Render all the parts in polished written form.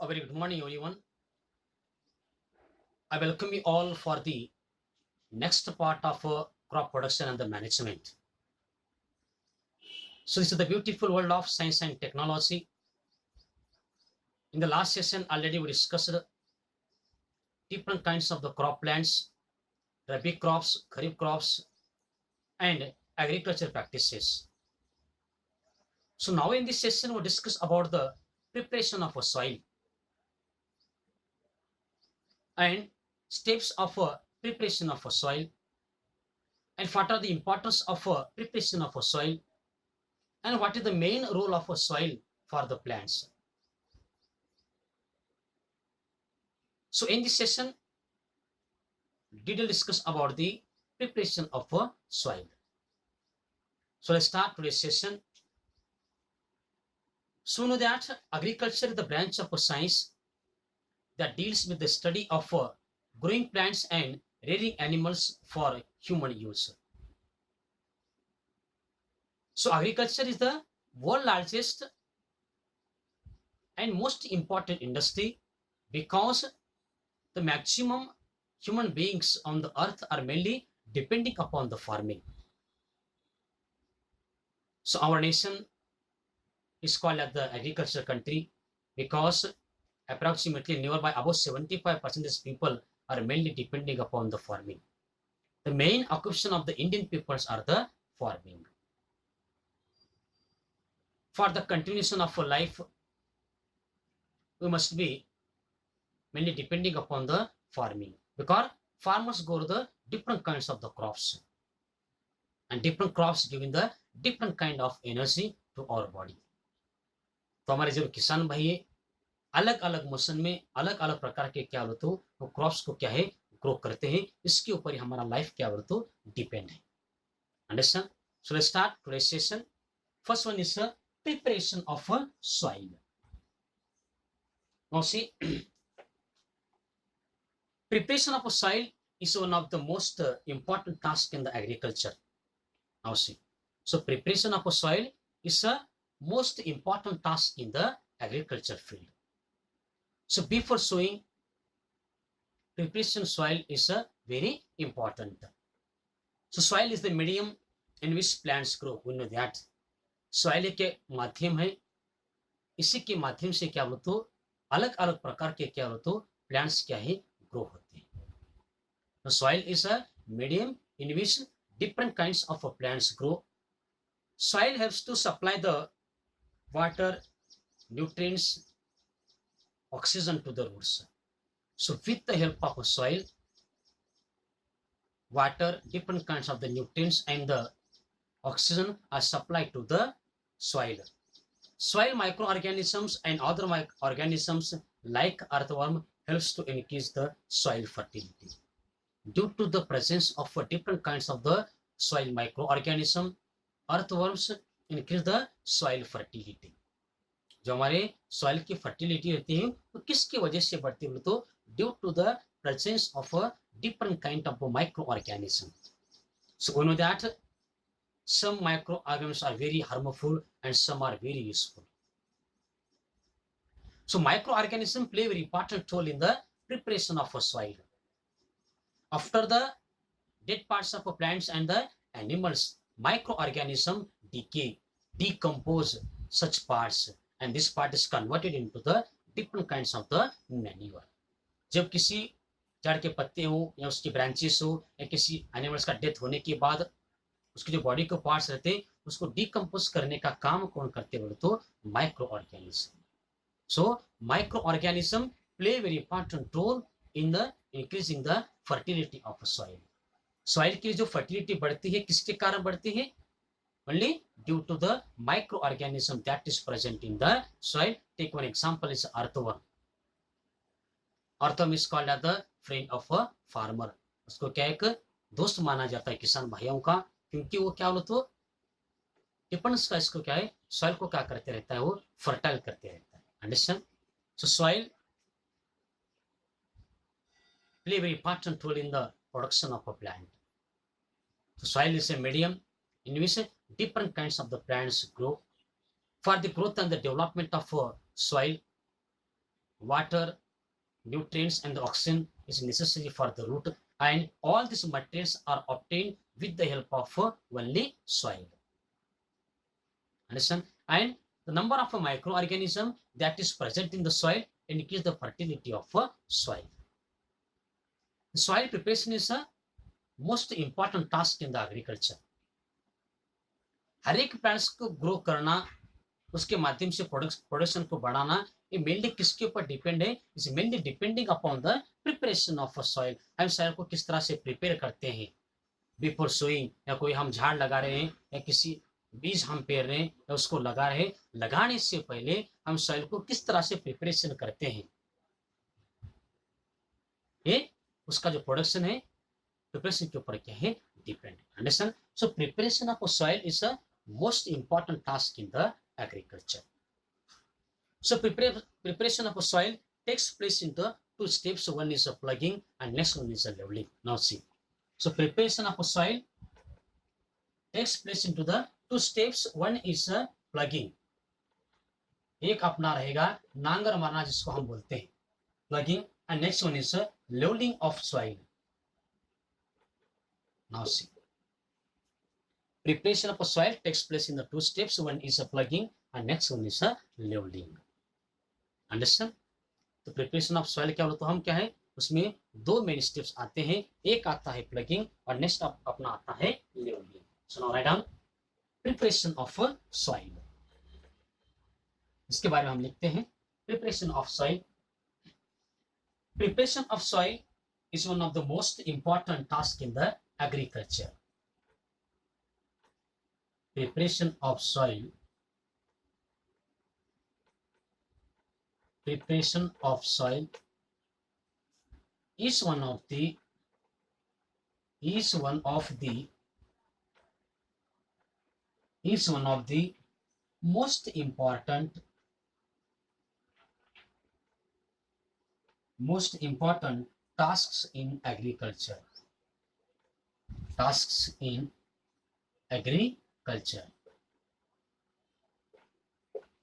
A very good morning, everyone. I welcome you all for the next part of crop production and the management. So, this is the beautiful world of science and technology. In the last session, already we discussed different kinds of the crop plants, rabi crops, kharif crops, and agriculture practices. So, now in this session, we discuss about the preparation of a soil and steps of a preparation of a soil, and what are the importance of a preparation of a soil, and what is the main role of a soil for the plants. So in this session, detail discuss about the preparation of a soil. So let's start today's session. So know that agriculture is the branch of a science that deals with the study of growing plants and rearing animals for human use. So agriculture is the world largest and most important industry because the maximum human beings on the earth are mainly depending upon the farming. So our nation is called as the agriculture country because approximately nearby about 75% of people are mainly depending upon the farming. The main occupation of the Indian peoples are the farming. For the continuation of a life, we must be mainly depending upon the farming because farmers grow the different kinds of the crops and different crops giving the different kind of energy to our body. तो हमारे जो किसान भाई है अलग अलग मौसम में अलग अलग प्रकार के क्या बोलते हो वो क्रॉप्स को क्या है ग्रो करते हैं इसके ऊपर ही हमारा लाइफ क्या बोलते हो डिपेंड है understand so let's start today's session first one is preparation of a soil. Now see, preparation of a soil is one of the most important tasks in the agriculture. Now see, so preparation of a soil is a most important task in the agriculture field. So before sowing, preparation soil is a very important. So soil is the medium in which plants grow. We know that. Soil के माध्यम है इसी के माध्यम से क्या बोलते हो अलग अलग प्रकार के क्या बोलते हो प्लांट्स क्या है ग्रो होते हैं soil is a medium in which different kinds of plants grow soil helps to supply the water nutrients oxygen to the roots so with the help of a soil water different kinds of the nutrients and the oxygen are supplied to the soil. Soil microorganisms and other organisms like earthworm helps to increase the soil fertility. Due to the presence of different kinds of the soil microorganism, earthworms increase the soil fertility. जो हमारे soil की fertility रहती है वो किसकी वजह से बढ़ती है तो due to the presence of a different kind of micro organism so we know that some microorganisms are very harmful and some are very useful. So microorganisms play a very important role in the preparation of a soil. After the dead parts of plants and the animals, microorganisms decay, decompose such parts, and this part is converted into the different kinds of the manure. जब किसी जड़ के पत्ते हो या उसकी branches हो या किसी एनिमल्स का डेथ होने के बाद उसके जो बॉडी के पार्ट्स रहते हैं उसको डिकम्पोज करने का काम कौन करते बोले तो micro organism so micro organism play very important role in the increasing the fertility of soil soil की जो फर्टिलिटी बढ़ती है किसके कारण बढ़ती है only due to the microorganism that is present in the soil. Take one example is earthworm. Earthworm is called as the friend of a farmer. उसको क्या एक दोस्त माना जाता है किसान भाइयों का क्योंकि वो क्या बोलते हो डिपेंड्स का इसको क्या है सॉइल को क्या करते रहता है वो फर्टाइल करते रहता है understand so soil play a very important role in the production of a plant. So soil is a medium in which different kinds of the plants grow. For the growth and the development of a soil, water, nutrients and the oxygen is necessary for the root, and all these materials are obtained with the help of only soil. Understand? And the number of microorganisms that is present in the soil increase the fertility of soil. The soil preparation is a most important task in the agriculture. हर एक plants को grow करना, उसके माध्यम से production को बढ़ाना, ये mainly किसके ऊपर डिपेंड है? Is mainly depending upon the preparation of a soil. हम सॉइल को किस तरह से प्रिपेयर करते हैं बिफोर सोइंग, या कोई हम झाड़ लगा रहे हैं या किसी बीज हम पेर रहे हैं या उसको लगा रहे हैं, लगाने से पहले हम सॉइल को किस तरह से प्रिपरेशन करते हैं, ये उसका जो प्रोडक्शन है प्रिपरेशन के ऊपर क्या है? Depend. Understand? So preparation of a soil is a most important task in the agriculture. So preparation of a soil takes place in the two steps. One is a plugging and next one is a leveling. Now see. So preparation of a soil takes place into the two steps. One is a plugging. एक अपना रहेगा नांगर मारना जिसको हम बोलते हैं plugging, and next one is a leveling of soil. Now see. Preparation of a soil takes place in the two steps. One is a plugging and next one is a leveling. Understand? तो preparation of soil क्या बोलते तो हम क्या है, उसमें दो main steps आते हैं, एक आता है प्लगिंग और नेक्स्ट अपना आता है levelling. So now write down preparation of soil. इसके बारे में हम लिखते हैं preparation of soil. Preparation of soil is one of the most important task in the agriculture. Preparation of soil, preparation of soil is one of the most important tasks in agriculture.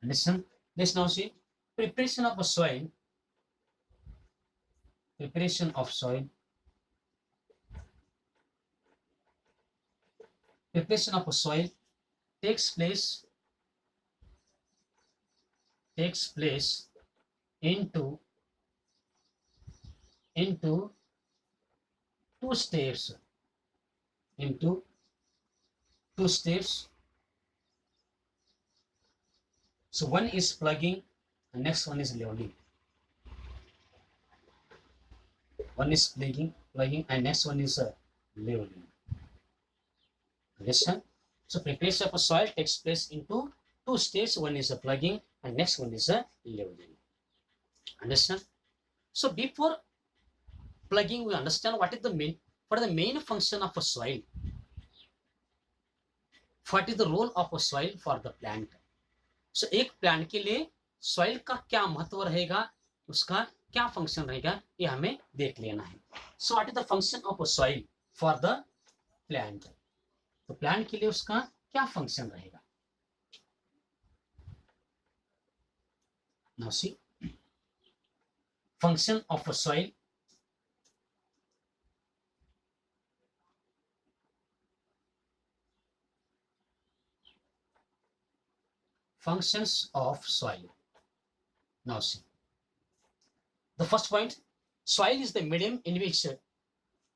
Listen. Let's now see preparation of a soil. Preparation of soil. Preparation of a soil takes place into two steps. Into two steps. So one is plugging and next one is leveling. One is plugging and next one is leveling. Understand? So preparation of a soil takes place into two steps. One is a plugging and next one is a leveling. Understand? So before plugging, we understand what is the main function of a soil. What is the role of a soil for the plant? So एक plant के लिए soil का क्या महत्व रहेगा, उसका क्या function रहेगा, ये हमें देख लेना है. So what is the function of a soil for the plant. तो प्लांट के लिए उसका क्या फंक्शन रहेगा. Now see function of a soil. Functions of soil. Now see. The first point, soil is the medium in which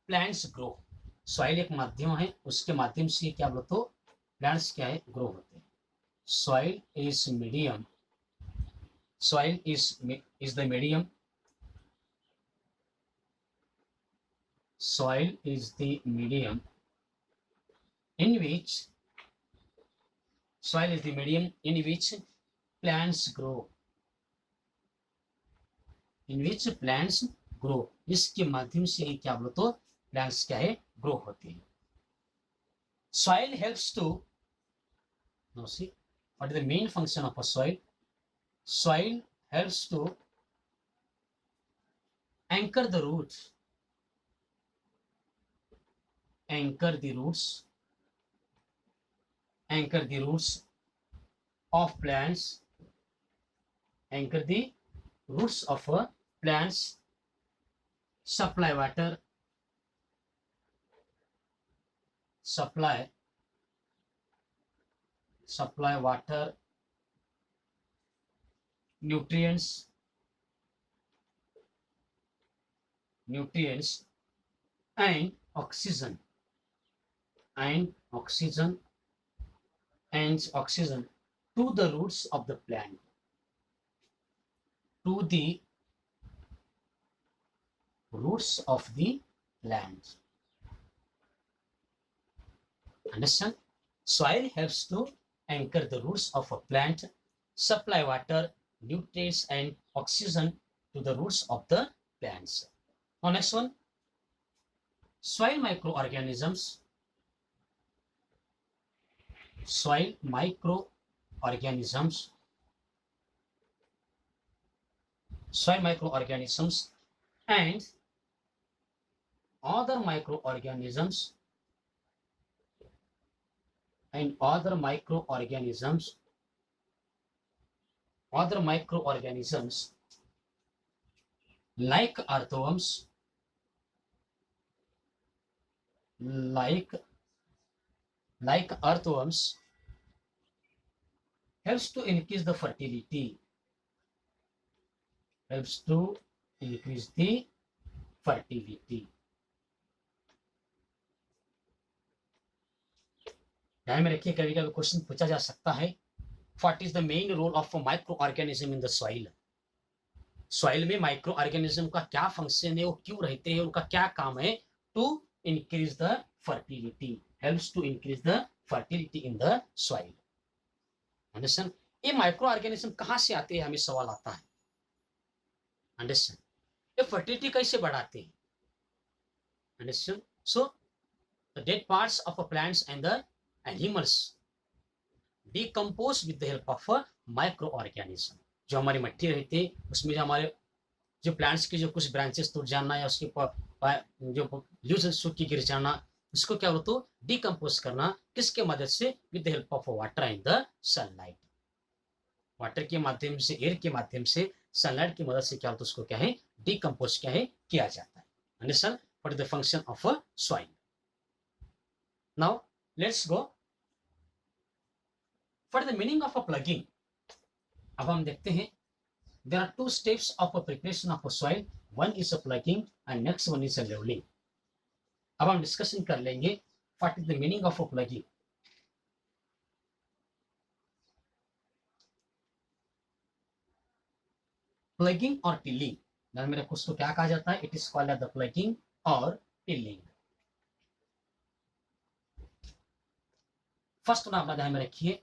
plants grow. Soil एक माध्यम है, उसके माध्यम से क्या बोलते हो plants क्या है grow होते हैं. Soil is medium. Soil is the medium. Soil is the medium in which soil is the medium in which plants grow. In which plants grow. इसके माध्यम से क्या बोलो तो plants क्या है ग्रो होते हैं. Soil helps to, now see what is the main function of a soil. Soil helps to anchor the roots. Anchor the roots of plants. Anchor the roots of plants supply water, supply water, nutrients, and oxygen, and oxygen to the roots of the plant, to the roots of the plant. Understand? Soil helps to anchor the roots of a plant, supply water, nutrients, and oxygen to the roots of the plants. Now, next one, soil microorganisms. Soil microorganisms. Soil microorganisms and other microorganisms other microorganisms like earthworms, like earthworms helps to increase the fertility, ध्यान में रखिए, कभी कभी question पूछा जा सकता है, what is the main role of micro organism in the soil. Soil में माइक्रो ऑर्गेनिज्म का क्या फंक्शन है, वो क्यों रहते हैं, उनका क्या काम है, to increase the fertility, helps to increase the fertility in the soil. Understand? ये माइक्रो ऑर्गेनिज्म कहां से आते हैं, हमें सवाल आता है. अंडरस्टैंड? ये फर्टिलिटी कैसे बढ़ाते हैं. Understand? So the dead parts of plants and the animals decompose with the help of micro organism. जो हमारी मिट्टी रहती है उसमें जो हमारे जो प्लांट्स की जो कुछ ब्रांचेस टूट जाना या उसके जो लीव्स सूख के गिर जाना, उसको क्या होता है, डिकम्पोज करना. किसके मदद से? With the help of water and the sunlight. Water के माध्यम से, एयर के माध्यम से, सनलाइट की मदद से क्या होता है, उसको क्या है, डिकम्पोज क्या है, किया जाता है. Understand what is the function of a soil. Now let's go for the meaning of a plugging. अब हम देखते हैं, there are two steps of a preparation of a soil. One is a plugging and next one is a leveling. अब हम discussion कर लेंगे what is the meaning of a plugging. Plugging और tilling, ध्यान में रखो, उसको क्या कहा जाता है, it is called as the plugging और टिलिंग. फर्स्ट वन अपना ध्यान में रखिए,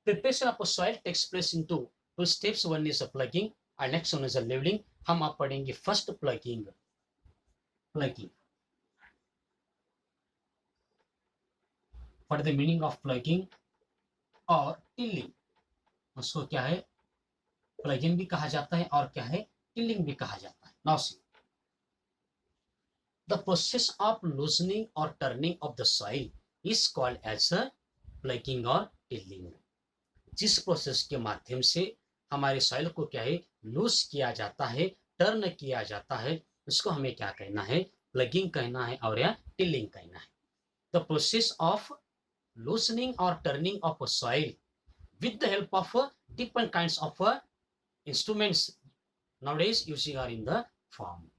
preparation of a soil takes place into two steps. One is a plugging and next one is a leveling. हम आप पढ़ेंगे first plugging. what is the meaning of plugging और tilling. उसको क्या है, प्लगिंग भी कहा जाता है और क्या है, टिलिंग भी कहा जाता है. Now see the process of loosening और turning of the soil is called as a ploughing और टिलिंग. जिस प्रोसेस के माध्यम से हमारे सॉइल को क्या है, लूज किया जाता है, टर्न किया जाता है, उसको हमें क्या कहना है, प्लगिंग कहना है और या टिलिंग कहना है. द प्रोसेस ऑफ लूसनिंग और turning of soil with the help of different kinds of instruments nowadays using are in the farm.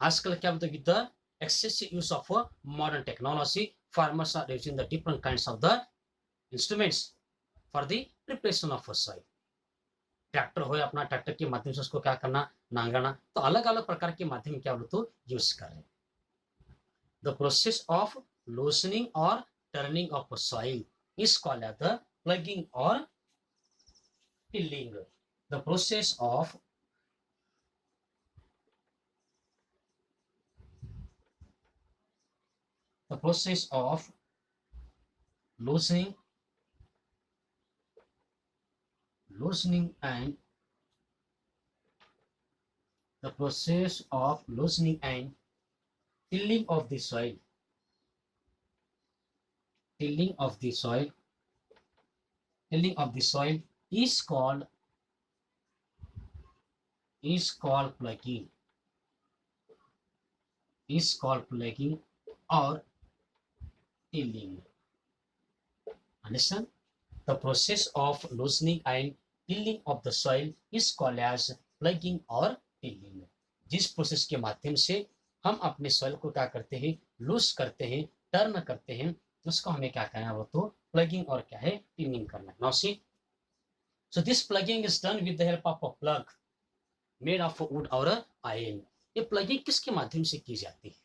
आजकल क्या होता है, with the excessive use of modern technology, farmers are using the different kinds of the instruments for the preparation of a soil. Tractor हो या अपना tractor के माध्यम से उसको क्या करना, नांगरना, तो अलग अलग प्रकार के माध्यम क्या बोलते तो यूज कर रहे हैं. द प्रोसेस ऑफ लूसनिंग और turning of soil is called as the plugging और tilling. The process of loosening and the process of loosening and tilling of the soil is called is called plugging, or tilling. Understand? The process of loosening and tilling of the soil is called as plugging और tilling. जिस process के माध्यम से हम अपने soil को क्या करते हैं, लूज करते हैं, टर्न करते हैं, उसको हमें क्या कहना है, वो तो प्लगिंग और क्या है, टिलिंग करना है. Now see, so this plugging is done with the help of a plug made of would और आयरन. ये प्लगिंग किसके माध्यम से की जाती है?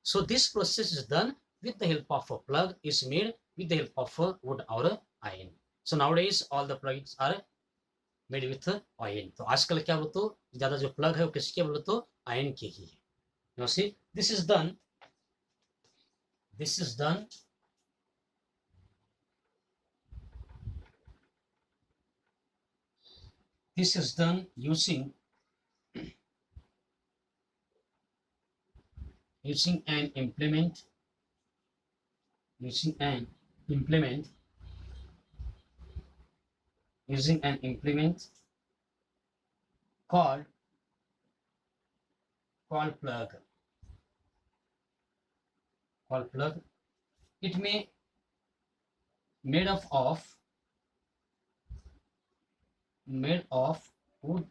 So this process is done with the help of a plug, is made with the help of a wood or a iron. So nowadays all the plugs are made with iron. तो आजकल क्या बोलो तो ज्यादा जो plug है वो किसके बोलो तो आयरन के ही है. Now see, this is done using an implement called plug. It may made of wood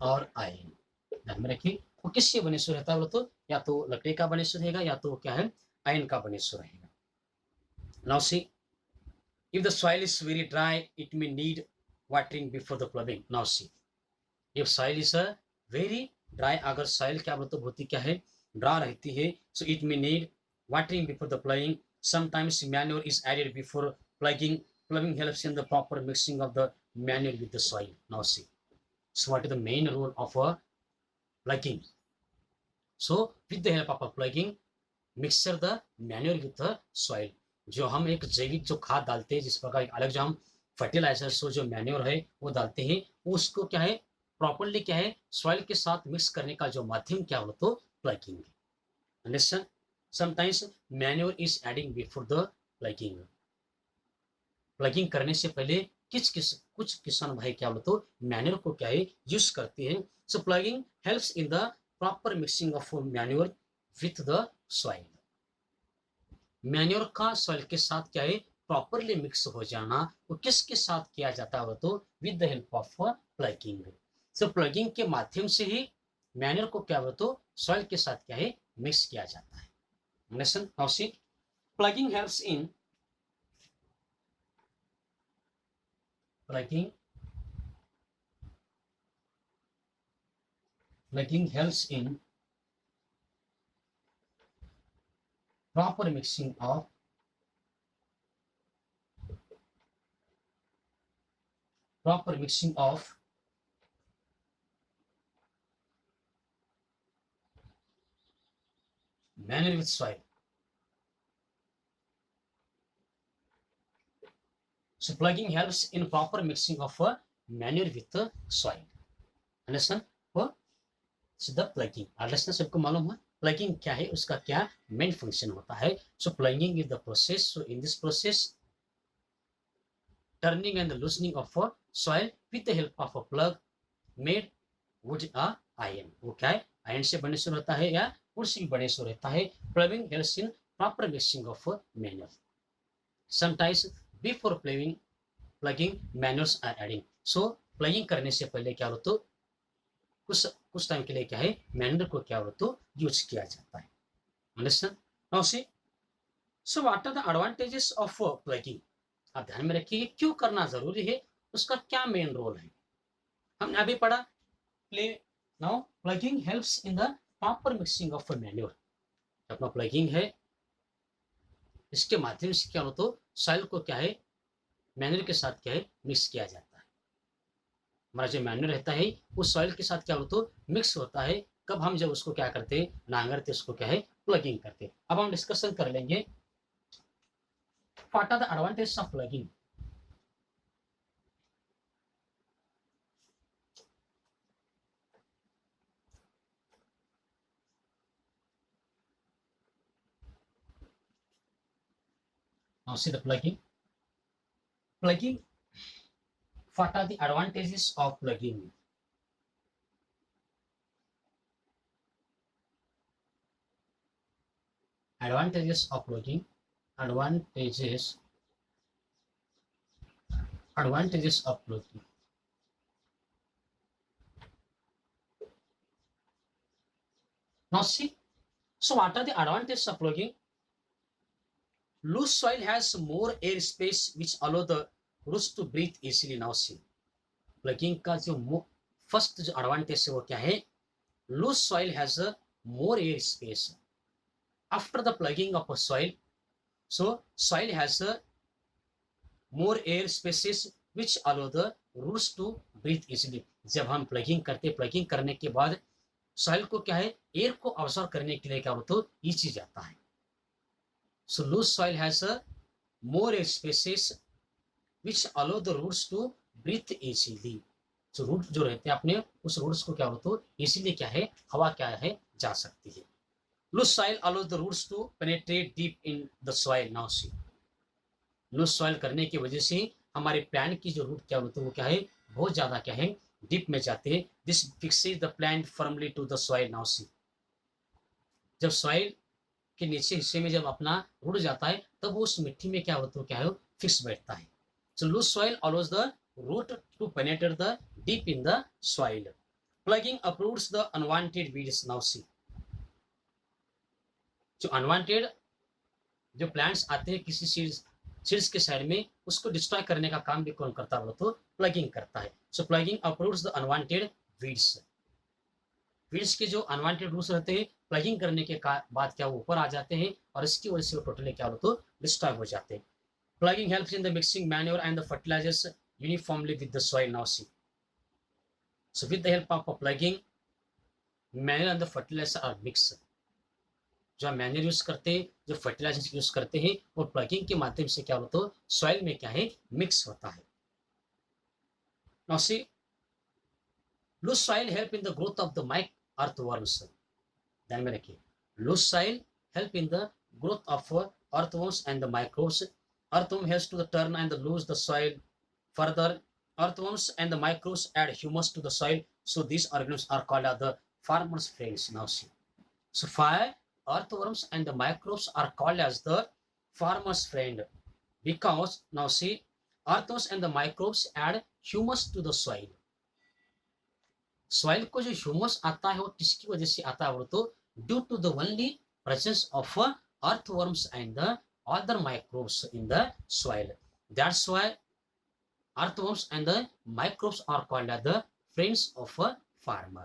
or iron. ध्यान में रखिए, वो किससे बने से रहता है बोलो तो या तो लकड़ी का बने से रहेगा या तो क्या है, आयरन का बने से रहेगा. Now see, if the soil is very dry, it may need watering before the plugging. Now see, if soil is a very dry, अगर soil क्या बोलते बहुत ही क्या है, ड्रा रहती है, so it may need watering before the plugging. Sometimes manure is added before plugging. Plugging helps in the proper mixing of the manure with the soil. Now see, so what is the main role of a plugging? So with the help of a plugging, mixture the manure with the soil. जो हम एक जैविक जो खाद डालते हैं, जिस प्रकार अलग जो हम फर्टिलाइजर्स जो मैन्योर है वो डालते हैं, उसको क्या है, प्रॉपरली क्या है, सॉइल के साथ मिक्स करने का जो माध्यम क्या हो तो प्लगिंग है. Understand? Sometimes manure is adding before the plugging. Plugging करने से पहले कुछ किसान भाई क्या बोलते तो मैन्योर को क्या है, यूज करते हैं. So ploughing helps in the proper mixing of manure with the soil. Manure का सॉइल के साथ क्या है, प्रॉपरली मिक्स हो जाना, वो किसके साथ किया जाता है तो with the help of plugging. So plugging के माध्यम से ही मैन्योर को क्या तो सॉइल के साथ क्या है, मिक्स किया जाता है. Listen now see, plugging helps in proper mixing of manure with soil. So plugging helps in proper mixing of manure with the soil. Understand? So the plugging. Understand? सबको मालूम है प्लगिंग क्या है, उसका क्या मेन फंक्शन होता है. So ploughing is the process. So in this process turning and the loosening of a soil with the help of a plug made wood a iron. वो क्या है, आयरन से बने से रहता है या वुड से भी बने से रहता है. Plugging helps in proper mixing of manure. Sometimes before plugging manures are adding. So plugging करने से पहले क्या हो तो कुछ टाइम के लिए क्या है, मैन्योर को क्या हो तो यूज किया जाता है. Understand? Now see, so what are the advantages of plugging. आप ध्यान में रखिए क्यों करना जरूरी है, उसका क्या मेन रोल है. हमने अभी पढ़ा play. Now plugging helps in the proper mixing of manure. अपना प्लगिंग है, इसके माध्यम से क्या हो तो सॉइल को क्या है, मैन्योर के साथ क्या है, मिक्स किया जाता है. हमारा जो मैन्योर रहता है वो सॉइल के साथ क्या हो तो मिक्स होता है. कब हम जब उसको क्या करते हैं, नांगरते, उसको क्या है, प्लगिंग करते. अब हम डिस्कशन कर लेंगे what are the advantages of plugging. Now see the plugging. what are the advantages of plugging? Advantages of plugging. Advantages. Advantages of plugging. Now see, so what are the advantages of plugging? Loose soil has more air space which allow the roots to breathe easily. Now see, plugging का जो first जो advantage है वो क्या है? Loose soil has a more air space after the plugging of a soil. So soil has a more air spaces which allow the roots to breathe easily. जब हम plugging करने के बाद सॉइल को क्या है, एयर को ऑब्जर्व करने के लिए क्या होता है, ईजी जाता है. So loose soil has a more air spaces which allow the roots to breathe easily. जो रूट जो रहते हैं अपने उस रूट्स को क्या होता है, इजीली क्या है, हवा क्या है, जा सकती है. Loose soil allow the roots to penetrate deep in the soil. Now see, loose soil करने की वजह से हमारे प्लांट की जो रूट क्या होते हैं वो क्या है, बहुत ज्यादा क्या है, डीप में जाते हैं. This fixes the plant firmly to the soil. Now see, जब सॉइल के नीचे हिस्से में जब अपना रूट जाता है तब वो उस मिट्टी में क्या होता है, क्या है, फिक्स बैठता है. So loose soil allows the root to penetrate the deep in the soil. Plugging uproots the unwanted weeds. Now see, जो unwanted जो प्लांट्स आते हैं किसी सीड्स के साइड में, उसको डिस्ट्रॉय करने का काम भी कौन करता है, तो प्लगिंग करता है. So ploughing approves the unwanted weeds. Weeds के जो अनवांटेड रूट्स रहते हैं प्लगिंग करने के बाद क्या वो ऊपर आ जाते हैं और इसकी वजह से वो टोटली क्या हो, तो डिस्ट्रॉय हो जाते हैं. Plugging helps in the mixing manure and the fertilisers uniformly with the soil. Now see, so with the help of a plugging, manure and the fertilizer are mixed. जो हम मैन्योर यूज करते हैं, जो fertiliser use करते हैं, और plugging के माध्यम से क्या होता है, सॉइल में क्या है, मिक्स होता है. Now see, loose soil help in the growth of the earthworms. ध्यान में रखिए, loose soil help in the growth of earthworms and the microbes. Earthworm helps to the turn and the lose the soil. Further, earthworms and the microbes add humus to the soil, so these organisms are called as the farmer's friends. Now see, so earthworms and the microbes are called as the farmer's friend because now see, earthworms and the microbes add humus to the soil. Soil को जो humus आता है वो किसकी वजह से आता है, तो due to the only presence of earthworms and the other microbes in the soil. That's why earthworms and the microbes are called as the friends of a farmer.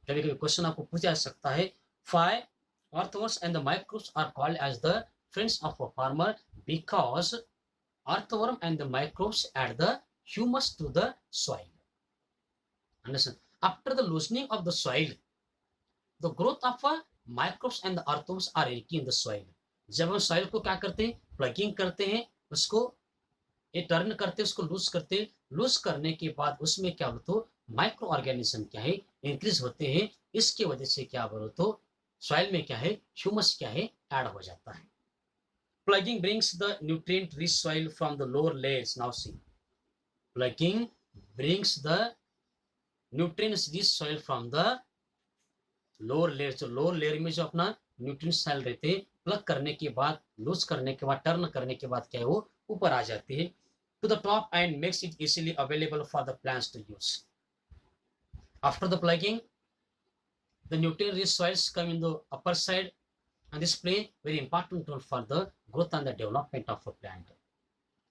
कभी कभी क्वेश्चन आपको पूछा जा सकता है, why earthworms and the microbes are called as the friends of a farmer? Because earthworm and the microbes add the humus to the soil. Understand? After the loosening of the soil, the growth of microbes and the earthworms are in the soil. जब हम soil को क्या करते हैं, plugging करते हैं, उसको ये टर्न करते, उसको लूज करते, लूज करने के बाद उसमें क्या बोलो तो माइक्रो ऑर्गेनिज्म क्या है, इंक्रीज होते हैं. इसकी वजह से क्या बोलो तो सॉइल में क्या है, ह्यूमस क्या है, ऐड हो जाता है. Plugging brings the nutrient rich soil from the lower layers. Now see, plugging brings the nutrients rich soil from the lower layer. जो लोअर लेयर में जो अपना न्यूट्रिएंट सॉइल रहते हैं, प्लग करने के बाद, लूज करने के बाद, टर्न करने के बाद क्या है, वो ऊपर आ जाती है to the top and makes it easily available for the plants to use. After the plugging, the nutrient-rich soils come in the upper side and this play very important role for the growth and the development of a plant.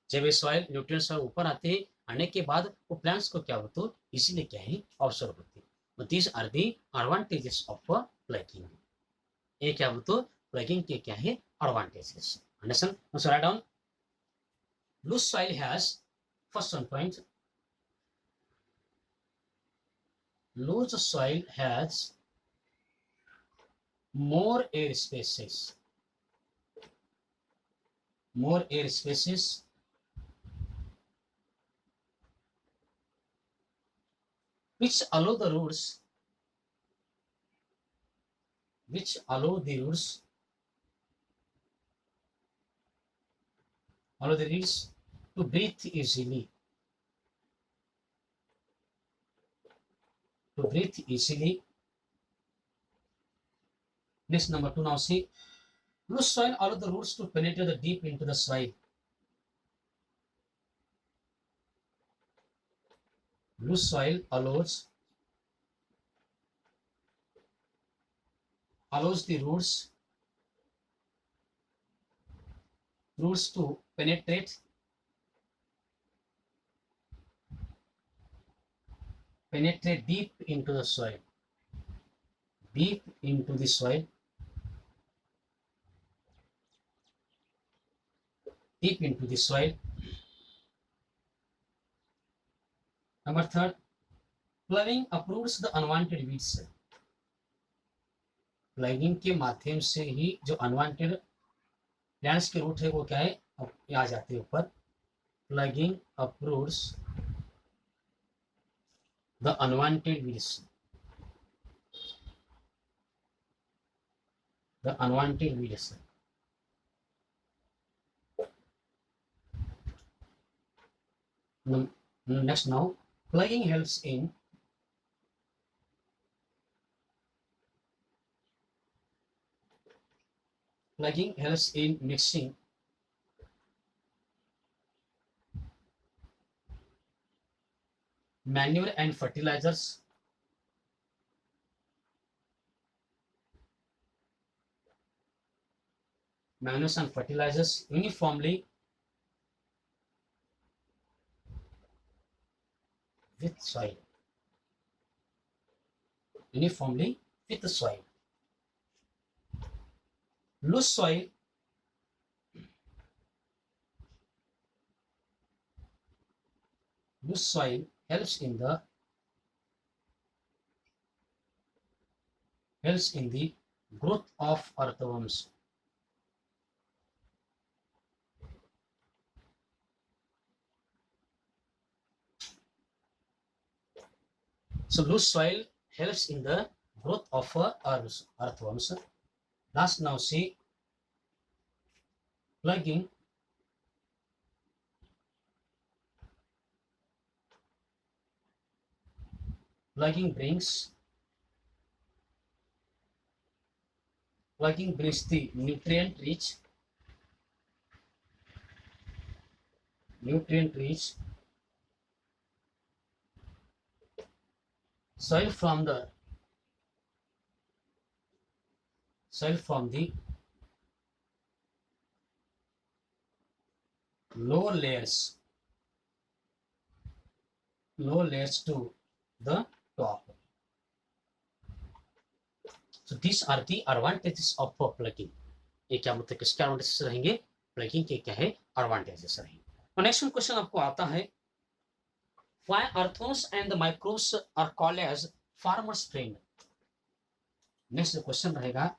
जब ये soil nutrients ऊपर आते हैं, आने के बाद वो plants को क्या होता है, इसीलिए क्या है, ऑब्जर्व होते हैं. But these are the advantages of plugging. ये क्या होता है, प्लगिंग के क्या है, advantages. Understand? So write down. Loose soil has, first one point, loose soil has more air spaces, which allow the roots, to breathe easily. to breathe easily. Next, number 2 now see, loose soil allow the roots to penetrate the deep into the soil. Loose soil allows the roots to penetrate deep into the soil. Deep into the soil. Deep into the soil. Number 3, plugging uproots the unwanted weeds. Plugging के माध्यम से ही जो unwanted plants के root है वो क्या है, अब आ जाते हैं ऊपर. Plugging uproots the unwanted weeds. The unwanted weeds. Next now, plugging helps in mixing manure and fertilizers. Manures and fertilizers uniformly with soil. Uniformly with the soil. Loose soil helps in the growth of earthworms. So loose soil helps in the growth of earthworms. Last now see, plugging brings the nutrient rich soil from the lower layers to the top. So these are the advantages of plugging. ये क्या मतलब किसके advantages रहेंगे, plugging के क्या है advantages रहेंगे. और नेक्स्ट क्वेश्चन आपको आता है, why earthworms and the microbes are called as farmer's friend. Next question रहेगा,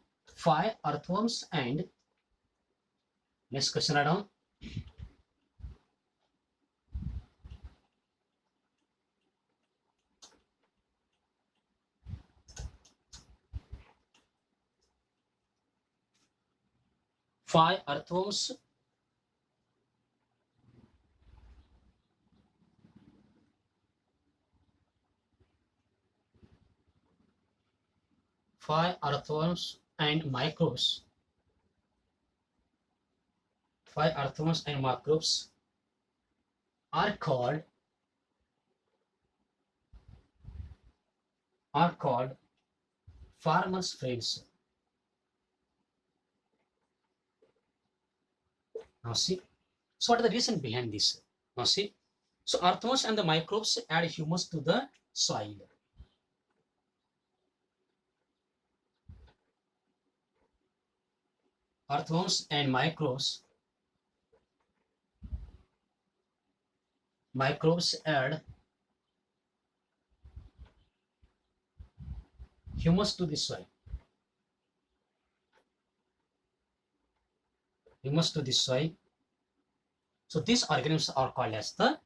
why earthworms and next question write down, why earthworms and microbes are called farmers' friends. Now see, so what is the reason behind this? Now see, so earthworms and the microbes add humus to the soil. Earthworms and microbes add humus to the soil. So these organisms are called as the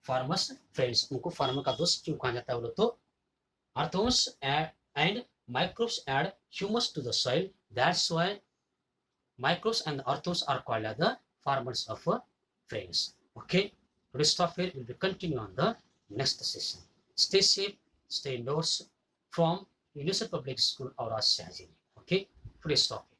farmers' friends. उनको farmer का दोस्त क्यों कहा जाता है बोलो तो, earthworms and microbes add humus to the soil. That's why microbes and earthworms are called as the farmers of friends. Okay, we'll stop here. We'll be continue on the next session. Stay safe. stay indoors from Universal Public School, Aura Shahji. Okay, today's topic.